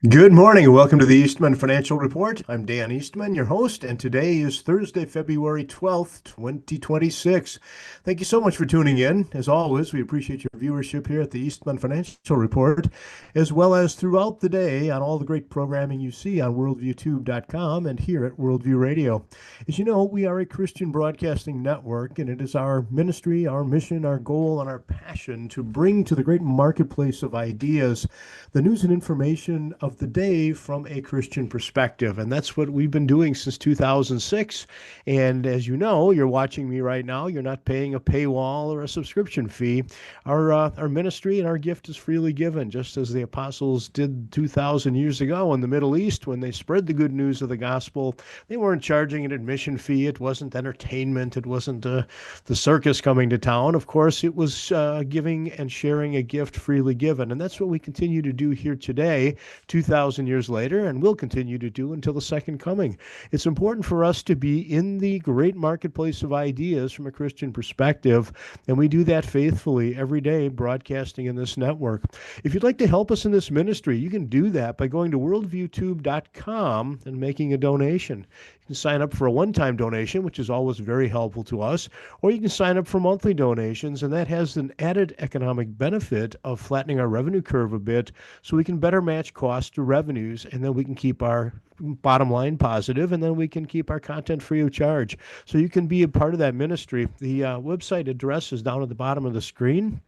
Good morning and welcome to the Eastman Financial Report. I'm Dan Eastman, your host, and today is Thursday, February 12th, 2026. Thank you so much for tuning in. As always, we appreciate your viewership here at the Eastman Financial Report, as well as throughout the day on all the great programming you see on worldviewtube.com and here at Worldview Radio. As you know, we are a Christian broadcasting network, and it is our ministry, our mission, our goal, and our passion to bring to the great marketplace of ideas the news and information of the day from a Christian perspective. And that's what we've been doing since 2006. And as you know, you're watching me right now, you're not paying a paywall or a subscription fee. Our ministry and our gift is freely given, just as the apostles did 2,000 years ago in the Middle East when they spread the good news of the gospel. They weren't charging an admission fee. It wasn't entertainment. It wasn't the circus coming to town. Of course, it was giving and sharing a gift freely given. And that's what we continue to do here today, 2,000 years later, and will continue to do until the second coming. It's important for us to be in the great marketplace of ideas from a Christian perspective, and we do that faithfully every day, broadcasting in this network. If you'd like to help us in this ministry, you can do that by going to worldviewtube.com and making a donation. You can sign up for a one-time donation, which is always very helpful to us, or you can sign up for monthly donations, and that has an added economic benefit of flattening our revenue curve a bit so we can better match costs to revenues, and then we can keep our bottom line positive, and then we can keep our content free of charge. So you can be a part of that ministry. The website address is down at the bottom of the screen.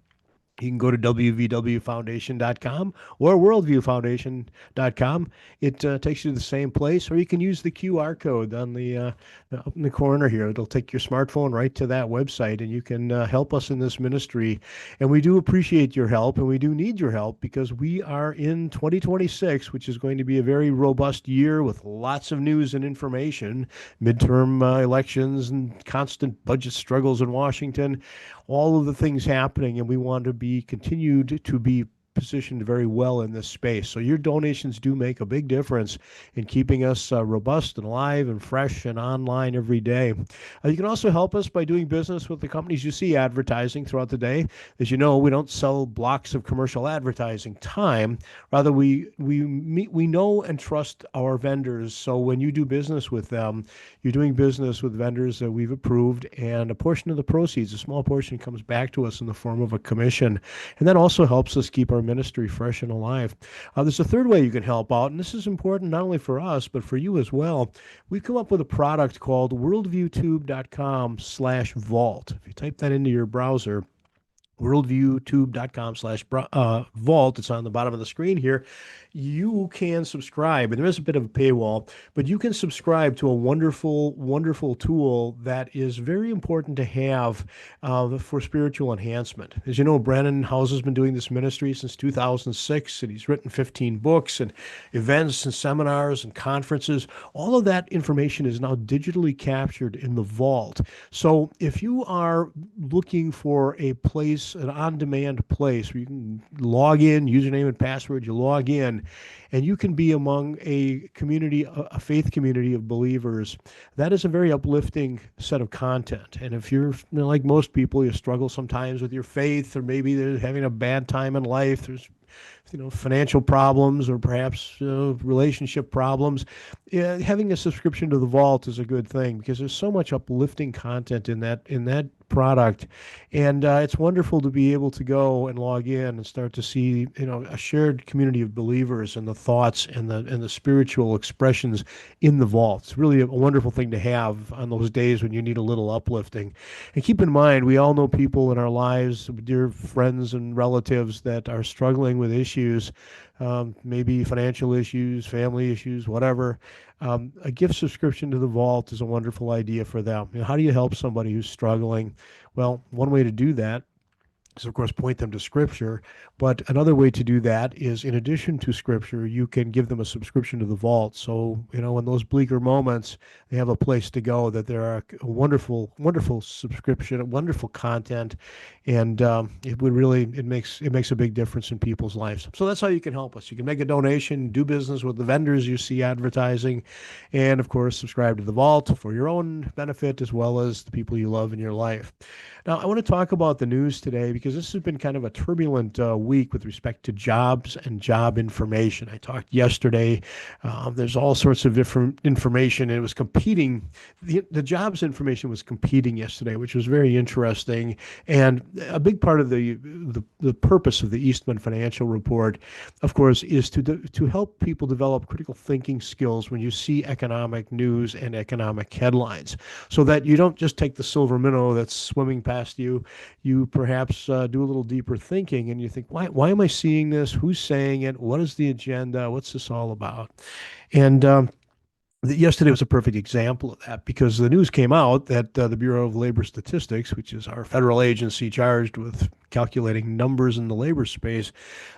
You can go to wvwfoundation.com or worldviewfoundation.com. It takes you to the same place, or you can use the QR code on the up in the corner here. It'll take your smartphone right to that website, and you can help us in this ministry. And we do appreciate your help, and we do need your help because we are in 2026, which is going to be a very robust year with lots of news and information, midterm elections and constant budget struggles in Washington, all of the things happening, and we want to be continued to be positioned very well in this space. So your donations do make a big difference in keeping us robust and alive and fresh and online every day. You can also help us by doing business with the companies you see advertising throughout the day. As you know, we don't sell blocks of commercial advertising time. Rather, we know and trust our vendors. So when you do business with them, you're doing business with vendors that we've approved, and a portion of the proceeds, a small portion, comes back to us in the form of a commission. And that also helps us keep our ministry fresh and alive. There's a third way you can help out, and this is important not only for us, but for you as well. We've come up with a product called worldviewtube.com/vault. If you type that into your browser, worldviewtube.com/vault. It's on the bottom of the screen here. You can subscribe, and there is a bit of a paywall, but you can subscribe to a wonderful, wonderful tool that is very important to have for spiritual enhancement. As you know, Brandon House has been doing this ministry since 2006, and he's written 15 books and events and seminars and conferences. All of that information is now digitally captured in the vault. So if you are looking for a place, an on-demand place where you can log in, username and password, you log in, and you can be among a community, a faith community of believers. That is a very uplifting set of content. And if you're like most people, you struggle sometimes with your faith, or maybe they're having a bad time in life, there's financial problems, or perhaps relationship problems, having a subscription to the vault is a good thing because there's so much uplifting content in that product, and it's wonderful to be able to go and log in and start to see a shared community of believers and the thoughts and the spiritual expressions in the vault. It's really a wonderful thing to have on those days when you need a little uplifting. And keep in mind, we all know people in our lives, dear friends and relatives, that are struggling with issues, maybe financial issues, family issues, whatever. A gift subscription to the vault is a wonderful idea for them. How do you help somebody who's struggling? Well, one way to do that is, of course, point them to Scripture. But another way to do that is, in addition to Scripture, you can give them a subscription to the vault. So, in those bleaker moments, they have a place to go, that there are a wonderful, wonderful subscription, wonderful content, and it makes a big difference in people's lives. So that's how you can help us. You can make a donation, do business with the vendors you see advertising, and, of course, subscribe to the vault for your own benefit as well as the people you love in your life. Now, I want to talk about the news today because this has been kind of a turbulent week with respect to jobs and job information. I talked yesterday. There's all sorts of different information. And it was competing. The jobs information was competing yesterday, which was very interesting. And a big part of the purpose of the Eastman Financial Report, of course, is to help people develop critical thinking skills when you see economic news and economic headlines, so that you don't just take the silver minnow that's swimming past you. You perhaps do a little deeper thinking, and you think, why am I seeing this? Who's saying it? What is the agenda? What's this all about? And yesterday was a perfect example of that, because the news came out that the Bureau of Labor Statistics, which is our federal agency charged with calculating numbers in the labor space,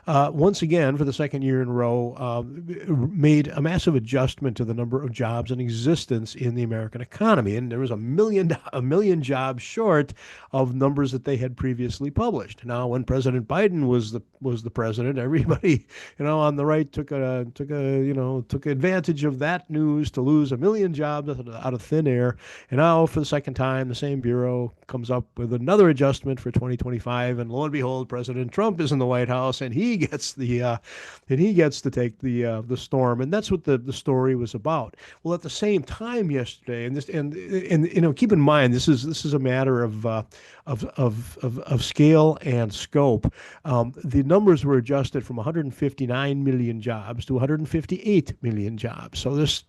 once again, for the second year in a row, made a massive adjustment to the number of jobs in existence in the American economy. And there was a million jobs short of numbers that they had previously published. Now, when President Biden was the president, everybody, on the right took advantage of that news to lose a million jobs out of thin air. And now, for the second time, the same bureau comes up with another adjustment for 2025, and lo and behold, President Trump is in the White House, and he gets to take the storm. And that's what the story was about. Well, at the same time yesterday, and keep in mind, this is a matter of scale and scope. The numbers were adjusted from 159 million jobs to 158 million jobs. So there's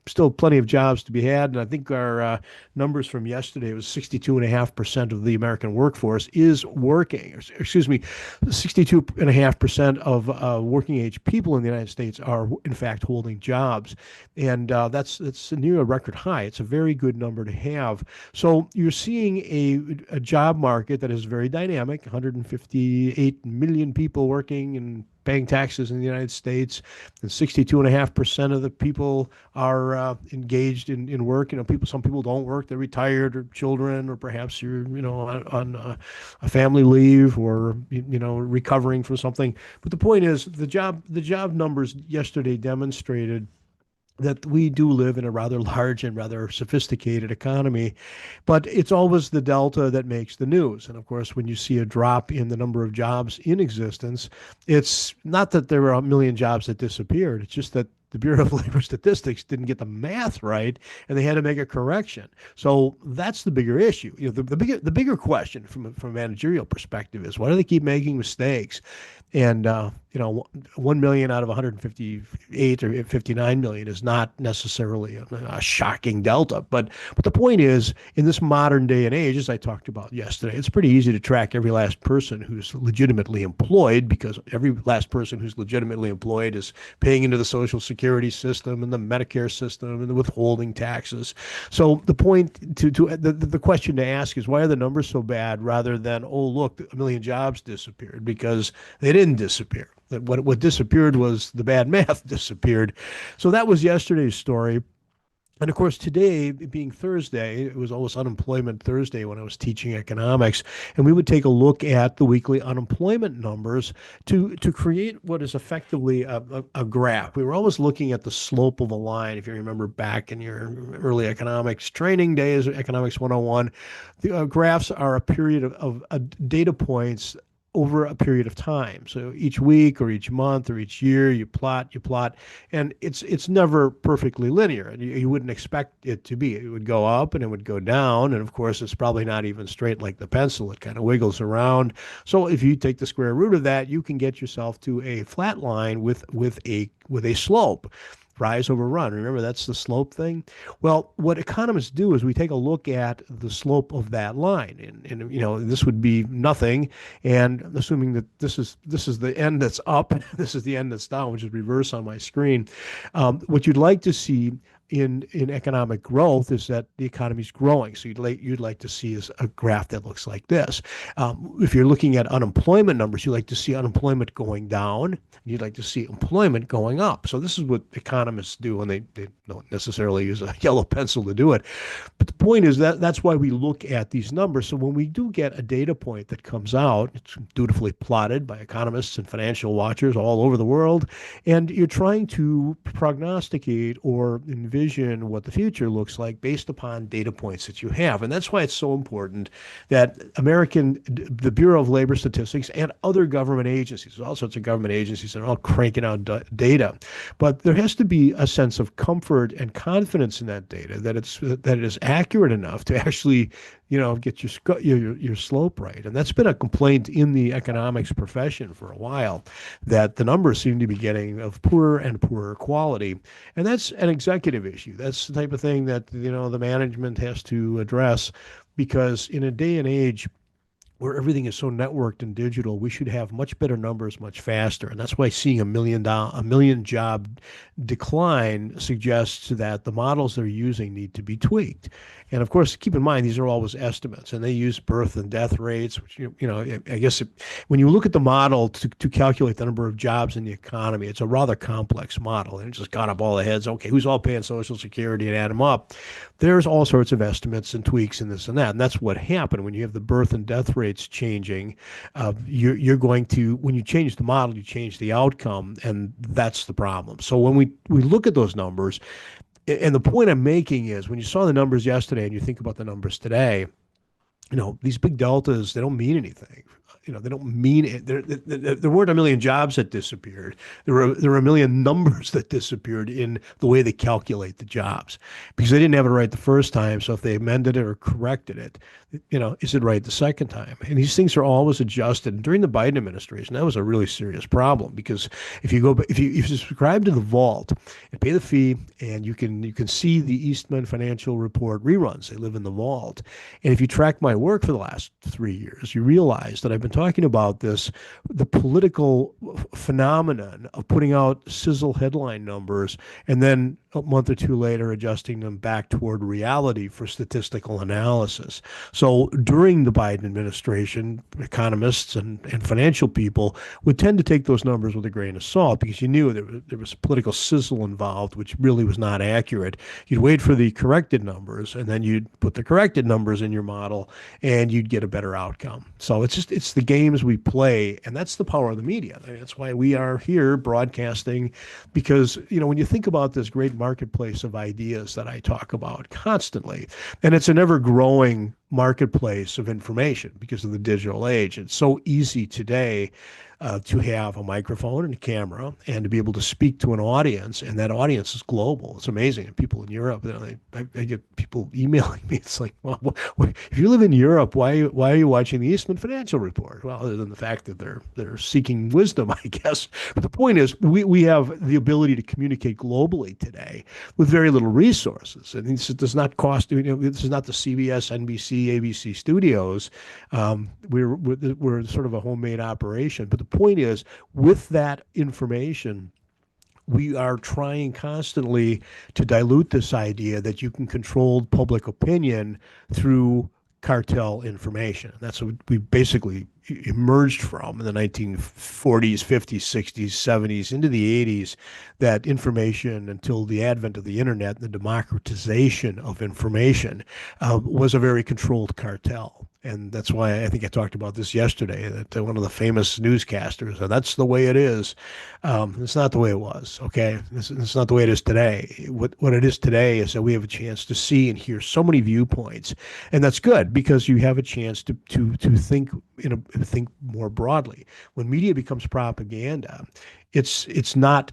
still plenty of jobs to be had. And I think our numbers from yesterday was 62.5% of the American workforce is working. Excuse me, 62.5% of working age people in the United States are in fact holding jobs. And that's near a record high. It's a very good number to have. So you're seeing a job market that is very dynamic, 158 million people working and paying taxes in the United States, and 62.5% of the people are engaged in work. Some people don't work; they're retired, or children, or perhaps you're on a family leave, or recovering from something. But the point is, the job numbers yesterday demonstrated that we do live in a rather large and rather sophisticated economy, but it's always the delta that makes the news. And of course, when you see a drop in the number of jobs in existence, it's not that there were a million jobs that disappeared. It's just that the Bureau of Labor Statistics didn't get the math right, and they had to make a correction. So that's the bigger issue. The bigger question from a managerial perspective is, why do they keep making mistakes? And 1 million out of 158 or 59 million is not necessarily a shocking delta. But the point is, in this modern day and age, as I talked about yesterday, it's pretty easy to track every last person who's legitimately employed, because every last person who's legitimately employed is paying into the Social Security system and the Medicare system and the withholding taxes. So the point the question to ask is, why are the numbers so bad, rather than, oh, look, a million jobs disappeared? Because they didn't disappear. What disappeared was the bad math disappeared. So that was yesterday's story. And of course, today being Thursday, it was almost Unemployment Thursday when I was teaching economics, and we would take a look at the weekly unemployment numbers to create what is effectively a graph. We were always looking at the slope of a line. If you remember back in your early economics training days, Economics 101, the graphs are a period of data points over a period of time. So each week or each month or each year, you plot, and it's never perfectly linear. And you wouldn't expect it to be. It would go up and it would go down. And of course, it's probably not even straight like the pencil. It kind of wiggles around. So if you take the square root of that, you can get yourself to a flat line with a slope. Rise over run. Remember, that's the slope thing. Well, what economists do is we take a look at the slope of that line, and this would be nothing. And assuming that this is the end that's up, this is the end that's down, which is reverse on my screen. What you'd like to see in economic growth is that the economy's growing. So you'd like to see a graph that looks like this. If you're looking at unemployment numbers, you like to see unemployment going down. You'd like to see employment going up. So this is what economists do, and they don't necessarily use a yellow pencil to do it. But the point is that's why we look at these numbers. So when we do get a data point that comes out, it's dutifully plotted by economists and financial watchers all over the world, and you're trying to prognosticate or envision envision what the future looks like based upon data points that you have. And that's why it's so important that the Bureau of Labor Statistics and other government agencies, all sorts of government agencies are all cranking out data. But there has to be a sense of comfort and confidence in that data, that it is accurate enough to actually get your slope right. And that's been a complaint in the economics profession for a while, that the numbers seem to be getting of poorer and poorer quality. And that's an executive issue. That's the type of thing that, the management has to address, because in a day and age where everything is so networked and digital, we should have much better numbers much faster. And that's why seeing a million job decline suggests that the models they're using need to be tweaked. And of course, keep in mind, these are always estimates, and they use birth and death rates, which, I guess when you look at the model to calculate the number of jobs in the economy, it's a rather complex model, and it just got up all the heads. Okay, who's all paying Social Security, and add them up. There's all sorts of estimates and tweaks and this and that. And that's what happened when you have the birth and death rates changing. You're going to, when you change the model, you change the outcome, and that's the problem. So when we look at those numbers, and the point I'm making is, when you saw the numbers yesterday and you think about the numbers today, these big deltas, they don't mean anything. They don't mean it. There weren't a million jobs that disappeared. There were a million numbers that disappeared in the way they calculate the jobs, because they didn't have it right the first time. So if they amended it or corrected it, is it right the second time? And these things are always adjusted. And during the Biden administration, that was a really serious problem, because if you subscribe to the vault and pay the fee, and you can see the Eastman Financial Report reruns, they live in the vault. And if you track my work for the last 3 years, you realize that I've been talking about the political phenomenon of putting out sizzle headline numbers and then a month or two later adjusting them back toward reality for statistical analysis. So during the Biden administration, economists and financial people would tend to take those numbers with a grain of salt, because you knew there was political sizzle involved, which really was not accurate. You'd wait for the corrected numbers, and then you'd put the corrected numbers in your model, and you'd get a better outcome. So it's the games we play, and that's the power of the media. That's why we are here broadcasting, because when you think about this great marketplace of ideas that I talk about constantly, and it's an ever-growing marketplace of information because of the digital age. It's so easy today to have a microphone and a camera and to be able to speak to an audience, and that audience is global. It's amazing. And people in Europe, I get people emailing me. It's like, well, if you live in Europe, why are you watching the Eastman Financial Report? Well, other than the fact that they're seeking wisdom, I guess. But the point is, we have the ability to communicate globally today with very little resources, and it does not cost. This is not the CBS, NBC, ABC studios. We're sort of a homemade operation, but the point is, with that information, we are trying constantly to dilute this idea that you can control public opinion through cartel information. That's what we basically emerged from in the 1940s, 50s, 60s, 70s, into the 80s, that information, until the advent of the internet, the democratization of information, was a very controlled cartel. And that's why I think I talked about this yesterday, that one of the famous newscasters said, that's the way it is. It's not the way it was, okay? It's not the way it is today. What it is today is that we have a chance to see and hear so many viewpoints. And that's good, because you have a chance to think think more broadly. When media becomes propaganda, it's not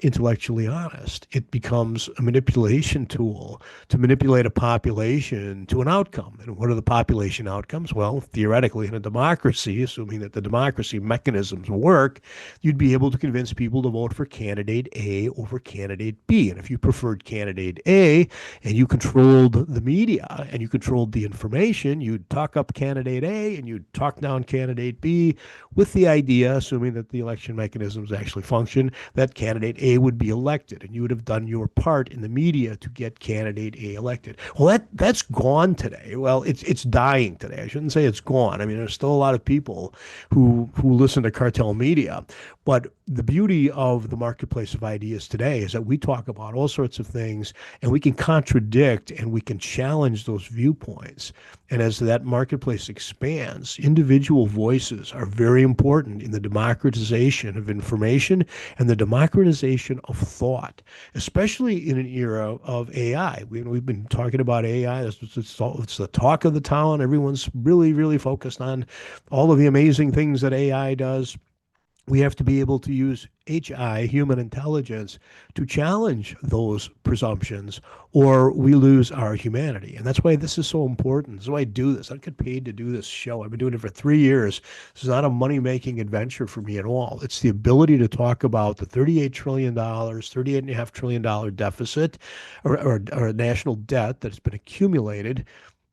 intellectually honest. It becomes a manipulation tool to manipulate a population to an outcome. And what are the population outcomes? Well, theoretically, in a democracy, assuming that the democracy mechanisms work, you'd be able to convince people to vote for candidate A over candidate B. And if you preferred candidate A and you controlled the media and you controlled the information, you'd talk up candidate A and you'd talk down candidate B, with the idea, assuming that the election mechanisms actually function, that candidate A would be elected, and you would have done your part in the media to get candidate A elected. Well, that's gone today. Well, it's dying today. I shouldn't say it's gone. I mean, there's still a lot of people who listen to cartel media, but the beauty of the marketplace of ideas today is that we talk about all sorts of things, and we can contradict and we can challenge those viewpoints. And as that marketplace expands, individual voices are very important in the democratization of information and the democratization democratization of thought, especially in an era of AI. We've been talking about AI. It's the talk of the town. Everyone's really, really focused on all of the amazing things that AI does. We have to be able to use HI, human intelligence, to challenge those presumptions, or we lose our humanity. And that's why this is so important. That's why I do this. I don't get paid to do this show. I've been doing it for 3 years. This is not a money-making adventure for me at all. It's the ability to talk about the $38 trillion, $38.5 trillion deficit or national debt that's been accumulated,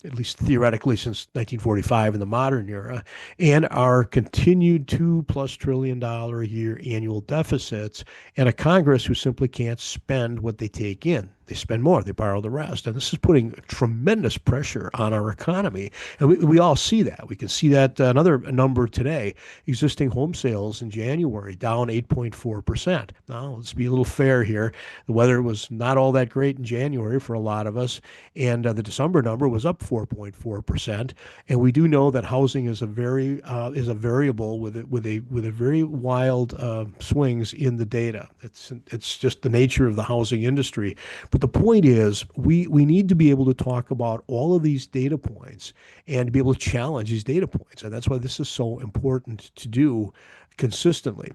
at least theoretically, since 1945 in the modern era, and our continued $2+ trillion a year annual deficits, and a Congress who simply can't spend what they take in. They spend more, they borrow the rest. And this is putting tremendous pressure on our economy. And we all see that. We can see that another number today, existing home sales in January down 8.4%. Now, let's be a little fair here. The weather was not all that great in January for a lot of us. And the December number was up 4.4%. And we do know that housing is a variable with a very wild swings in the data. It's just the nature of the housing industry. But the point is, we need to be able to talk about all of these data points and to be able to challenge these data points. And that's why this is so important to do consistently.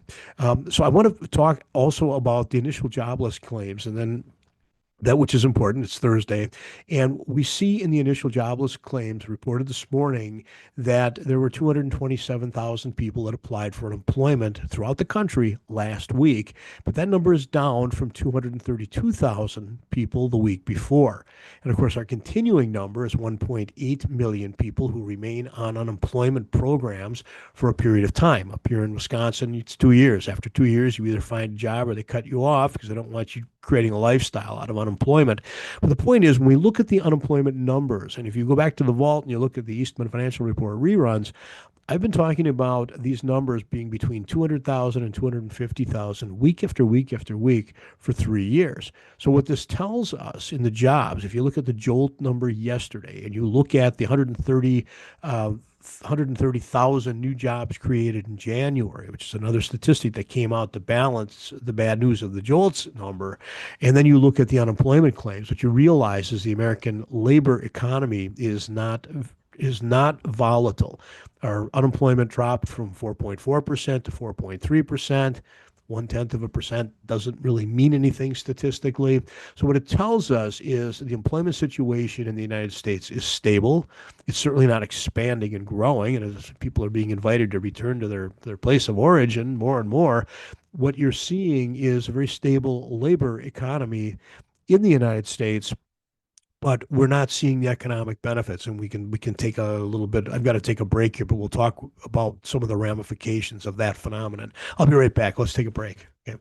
So I want to talk also about the initial jobless claims, and then that which is important. It's Thursday. And we see in the initial jobless claims reported this morning that there were 227,000 people that applied for employment throughout the country last week. But that number is down from 232,000 people the week before. And of course, our continuing number is 1.8 million people who remain on unemployment programs for a period of time. Up here in Wisconsin, it's 2 years. After 2 years, you either find a job or they cut you off because they don't want you creating a lifestyle out of unemployment. But the point is, when we look at the unemployment numbers, and if you go back to the vault and you look at the Eastman Financial Report reruns, I've been talking about these numbers being between 200,000 and 250,000 week after week after week for 3 years. So what this tells us in the jobs, if you look at the JOLT number yesterday and you look at the 130,000 new jobs created in January, which is another statistic that came out to balance the bad news of the JOLTS number. And then you look at the unemployment claims. What you realize is the American labor economy is not volatile. Our unemployment dropped from 4.4% to 4.3%. 0.1% doesn't really mean anything statistically. So what it tells us is the employment situation in the United States is stable. It's certainly not expanding and growing. And as people are being invited to return to their place of origin more and more, what you're seeing is a very stable labor economy in the United States. But we're not seeing the economic benefits, and we can take a little bit. I've got to take a break here, but we'll talk about some of the ramifications of that phenomenon. I'll be right back. Let's take a break. Okay.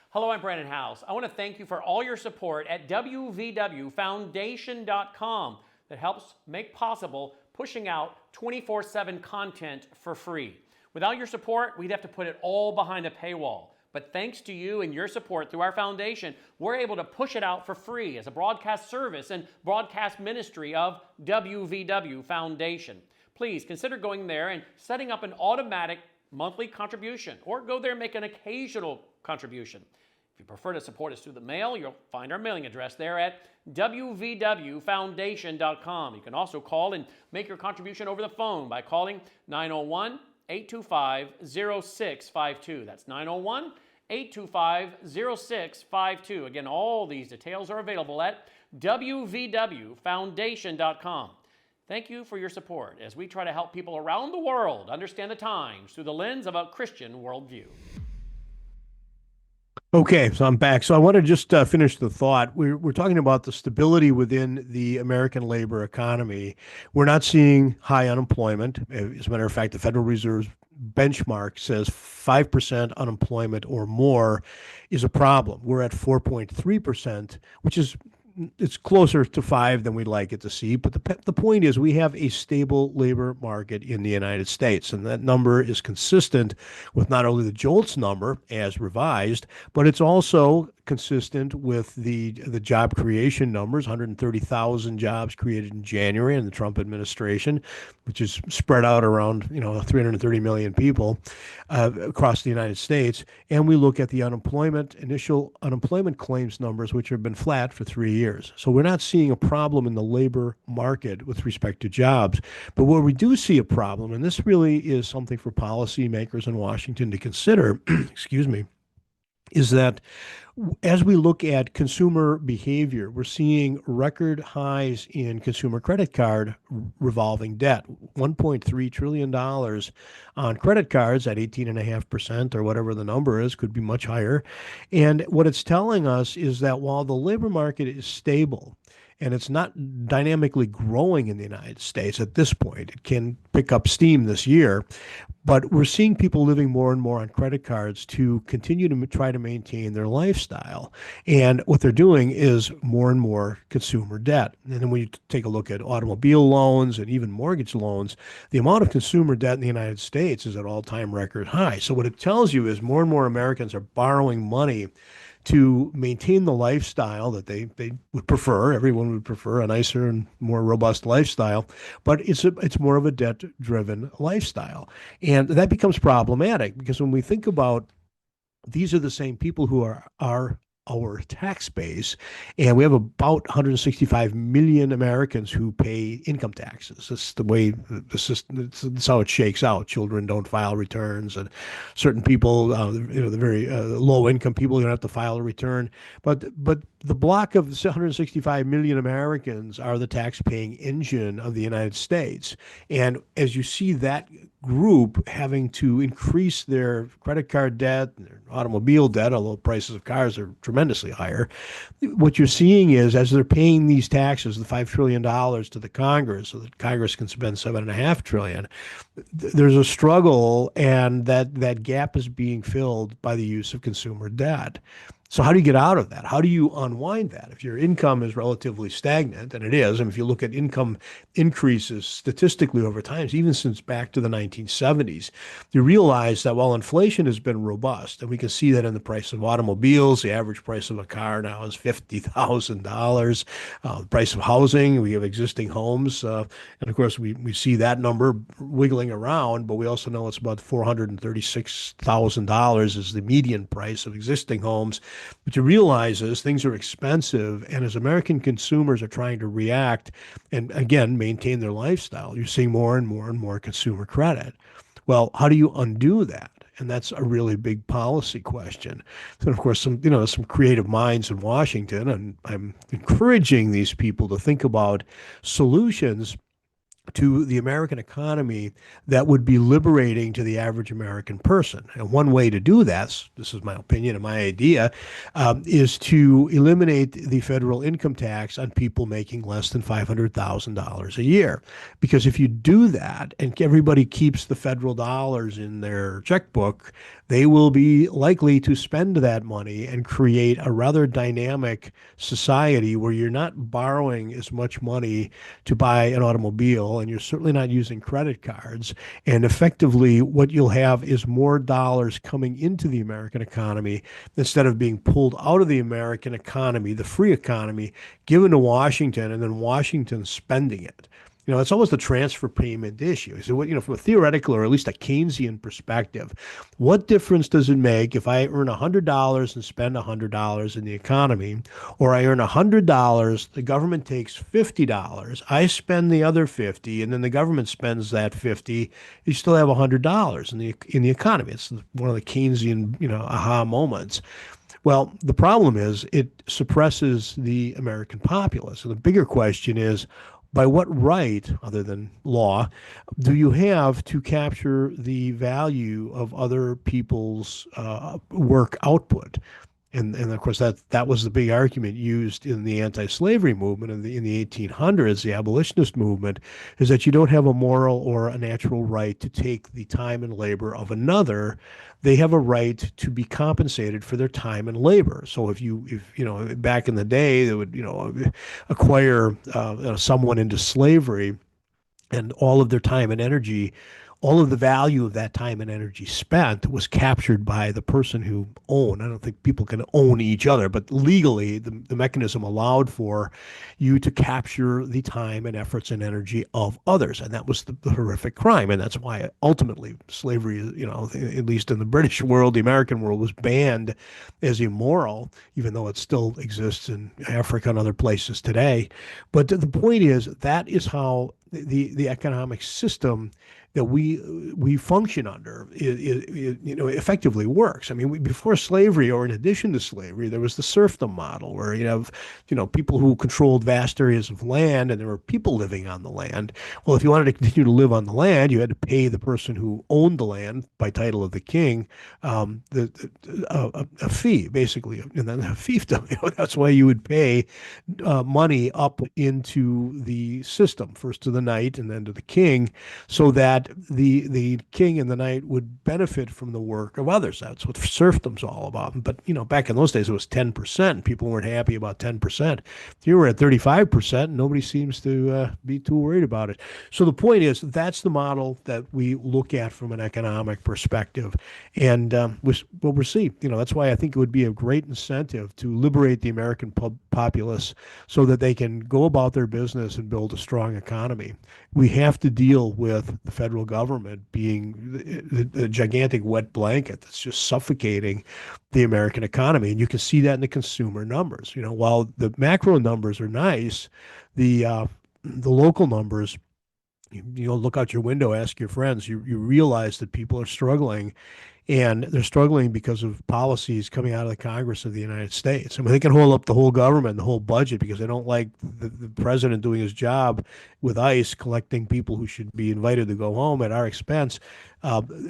Hello, I'm Brandon House. I want to thank you for all your support at WVWFoundation.com that helps make possible pushing out 24/7 content for free. Without your support, we'd have to put it all behind a paywall. But thanks to you and your support through our foundation, we're able to push it out for free as a broadcast service and broadcast ministry of WVW Foundation. Please consider going there and setting up an automatic monthly contribution, or go there and make an occasional contribution. If you prefer to support us through the mail, you'll find our mailing address there at WVWFoundation.com. You can also call and make your contribution over the phone by calling 901-825-0652. That's 901-825-0652. Again, all these details are available at WVWFoundation.com. Thank you for your support as we try to help people around the world understand the times through the lens of a Christian worldview. Okay, so I'm back. So I want to just finish the thought. We're talking about the stability within the American labor economy. We're not seeing high unemployment. As a matter of fact, the Federal Reserve's benchmark says 5% unemployment or more is a problem. We're at 4.3%, which is it's closer to 5 than we'd like it to see. But the point is we have a stable labor market in the United States, and that number is consistent with not only the JOLTS number as revised, but it's also consistent with the job creation numbers, 130,000 jobs created in January in the Trump administration, which is spread out around 330 million people across the United States. And we look at the initial unemployment claims numbers, which have been flat for 3 years. So we're not seeing a problem in the labor market with respect to jobs. But where we do see a problem, and this really is something for policymakers in Washington to consider, excuse me, is that as we look at consumer behavior, we're seeing record highs in consumer credit card revolving debt, $1.3 trillion on credit cards at 18.5% or whatever the number is, could be much higher. And what it's telling us is that while the labor market is stable, and it's not dynamically growing in the United States at this point. It can pick up steam this year, but we're seeing people living more and more on credit cards to continue to try to maintain their lifestyle. And what they're doing is more and more consumer debt. And then when you take a look at automobile loans and even mortgage loans, the amount of consumer debt in the United States is at all-time record high. So what it tells you is more and more Americans are borrowing money to maintain the lifestyle that they would prefer. Everyone would prefer a nicer and more robust lifestyle, but it's more of a debt-driven lifestyle. And that becomes problematic because when we think about these are the same people who are our tax base, and we have about 165 million Americans who pay income taxes. It's the way the system, it's how it shakes out. Children don't file returns, and certain people, the very low income people, don't have to file a return. But the block of 165 million Americans are the tax-paying engine of the United States. And as you see that group having to increase their credit card debt, their automobile debt, although prices of cars are tremendously higher, what you're seeing is as they're paying these taxes, the $5 trillion to the Congress, so that Congress can spend $7.5 trillion, there's a struggle, and that gap is being filled by the use of consumer debt. So how do you get out of that? How do you unwind that? If your income is relatively stagnant, and it is, and if you look at income increases statistically over time, even since back to the 1970s, you realize that while inflation has been robust, and we can see that in the price of automobiles, the average price of a car now is $50,000. The price of housing, we have existing homes, and of course we see that number wiggling around, but we also know it's about $436,000 is the median price of existing homes. But you realize is things are expensive, and as American consumers are trying to react and, again, maintain their lifestyle, you're seeing more and more and more consumer credit. Well, how do you undo that? And that's a really big policy question. So, of course, some creative minds in Washington, and I'm encouraging these people to think about solutions to the American economy that would be liberating to the average American person. And one way to do that, this is my opinion and my idea, is to eliminate the federal income tax on people making less than $500,000 a year. Because if you do that and everybody keeps the federal dollars in their checkbook, they will be likely to spend that money and create a rather dynamic society where you're not borrowing as much money to buy an automobile, and you're certainly not using credit cards. And effectively, what you'll have is more dollars coming into the American economy instead of being pulled out of the American economy, the free economy, given to Washington, and then Washington spending it. It's almost a transfer payment issue. So, from a theoretical or at least a Keynesian perspective, what difference does it make if I earn $100 and spend $100 in the economy, or I earn $100, the government takes $50, I spend the other $50, and then the government spends that $50, you still have $100 in the economy. It's one of the Keynesian, aha moments. Well, the problem is it suppresses the American populace. And the bigger question is, by what right, other than law, do you have to capture the value of other people's work output? And of course, that was the big argument used in the anti-slavery movement in the 1800s, the abolitionist movement, is that you don't have a moral or a natural right to take the time and labor of another. They have a right to be compensated for their time and labor. So if back in the day, they would acquire someone into slavery, and all of their time and energy all of the value of that time and energy spent was captured by the person who owned. I don't think people can own each other, but legally, the mechanism allowed for you to capture the time and efforts and energy of others. And that was the horrific crime. And that's why ultimately slavery, at least in the British world, the American world, was banned as immoral, even though it still exists in Africa and other places today. But the point is, that is how the economic system that we function under effectively works. I mean, before slavery, or in addition to slavery, there was the serfdom model, where you have people who controlled vast areas of land, and there were people living on the land. Well, if you wanted to continue to live on the land, you had to pay the person who owned the land by title of the king a fee, basically, and then a fiefdom. That's why you would pay money up into the system, first to the knight and then to the king, so that the king and the knight would benefit from the work of others. That's what serfdom's all about. But back in those days, it was 10%. People weren't happy about 10%. If you were at 35%, nobody seems to be too worried about it. So the point is, that's the model that we look at from an economic perspective, and what we're seeing. That's why I think it would be a great incentive to liberate the American populace, so that they can go about their business and build a strong economy. We have to deal with the federal government being the gigantic wet blanket that's just suffocating the American economy. And you can see that in the consumer numbers. While the macro numbers are nice, the local numbers, look out your window, ask your friends, you realize that people are struggling. And they're struggling because of policies coming out of the Congress of the United States. I mean, they can hold up the whole government, the whole budget, because they don't like the president doing his job with ICE, collecting people who should be invited to go home at our expense.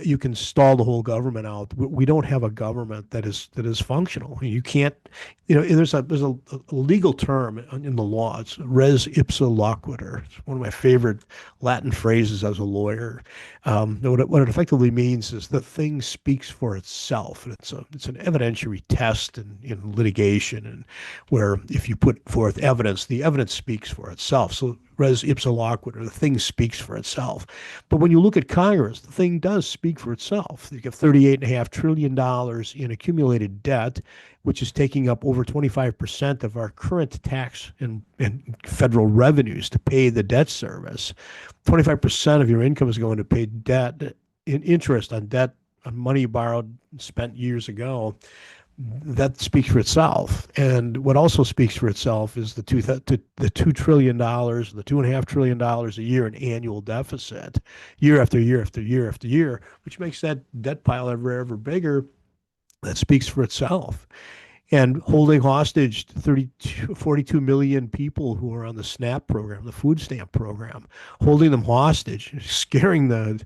You can stall the whole government out. We don't have a government that is functional. You can't. There's a legal term in the law. It's res ipsa loquitur. It's one of my favorite Latin phrases as a lawyer. What it effectively means is the thing speaks for itself. It's an evidentiary test in litigation, and where if you put forth evidence, the evidence speaks for itself. So res ipsa loquitur, the thing speaks for itself. But when you look at Congress, the thing does speak for itself. You have $38.5 trillion in accumulated debt, which is taking up over 25% of our current tax and federal revenues to pay the debt service. 25% of your income is going to pay debt, in interest on debt, on money borrowed, spent years ago. That speaks for itself. And what also speaks for itself is the $2 trillion, the $2.5 trillion a year in annual deficit, year after year after year after year, which makes that debt pile ever bigger. That speaks for itself. And holding hostage 42 million people who are on the SNAP program, the food stamp program, holding them hostage, scaring the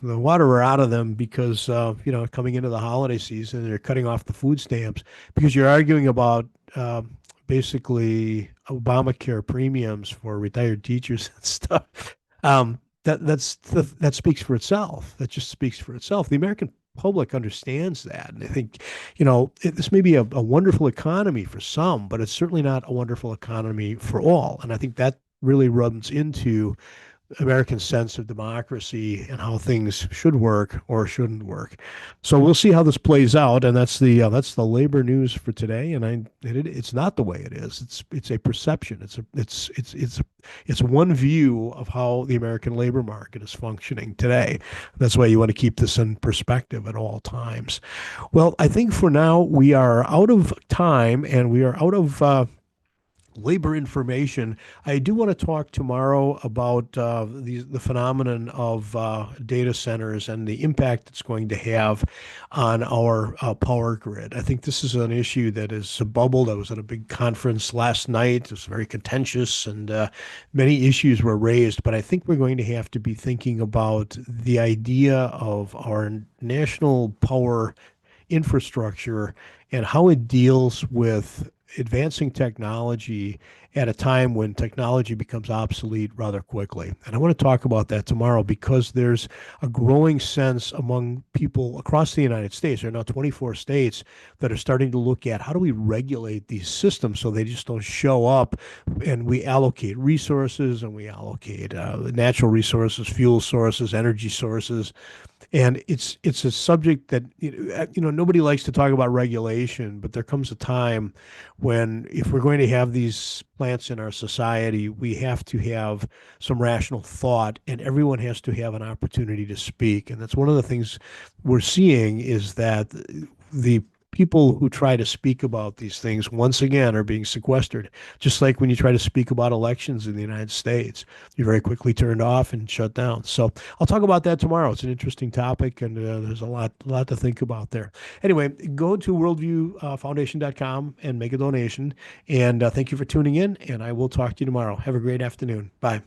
water out of them, because, coming into the holiday season, they're cutting off the food stamps because you're arguing about basically Obamacare premiums for retired teachers and stuff. That speaks for itself. That just speaks for itself. The American public understands that. And I think, this may be a wonderful economy for some, but it's certainly not a wonderful economy for all. And I think that really runs into American sense of democracy and how things should work or shouldn't work. So we'll see how this plays out, and that's the labor news for today. And it's not the way it is. It's a perception. It's one view of how the American labor market is functioning today. That's why you want to keep this in perspective at all times. Well, I think for now we are out of time, and we are out of labor information. I do want to talk tomorrow about the phenomenon of data centers and the impact it's going to have on our power grid. I think this is an issue that is bubbled. I was at a big conference last night. It was very contentious, and many issues were raised. But I think we're going to have to be thinking about the idea of our national power infrastructure and how it deals with advancing technology at a time when technology becomes obsolete rather quickly. And I want to talk about that tomorrow because there's a growing sense among people across the United States. There are now 24 states that are starting to look at how do we regulate these systems so they just don't show up, and we allocate resources and we allocate natural resources, fuel sources, energy sources, and it's a subject that nobody likes to talk about regulation, but there comes a time when if we're going to have these plants in our society, we have to have some rational thought, and everyone has to have an opportunity to speak. And that's one of the things we're seeing is that the people who try to speak about these things once again are being sequestered. Just like when you try to speak about elections in the United States, you're very quickly turned off and shut down. So I'll talk about that tomorrow. It's an interesting topic, and there's a lot to think about there. Anyway, go to worldviewfoundation.com and make a donation. And thank you for tuning in, and I will talk to you tomorrow. Have a great afternoon. Bye.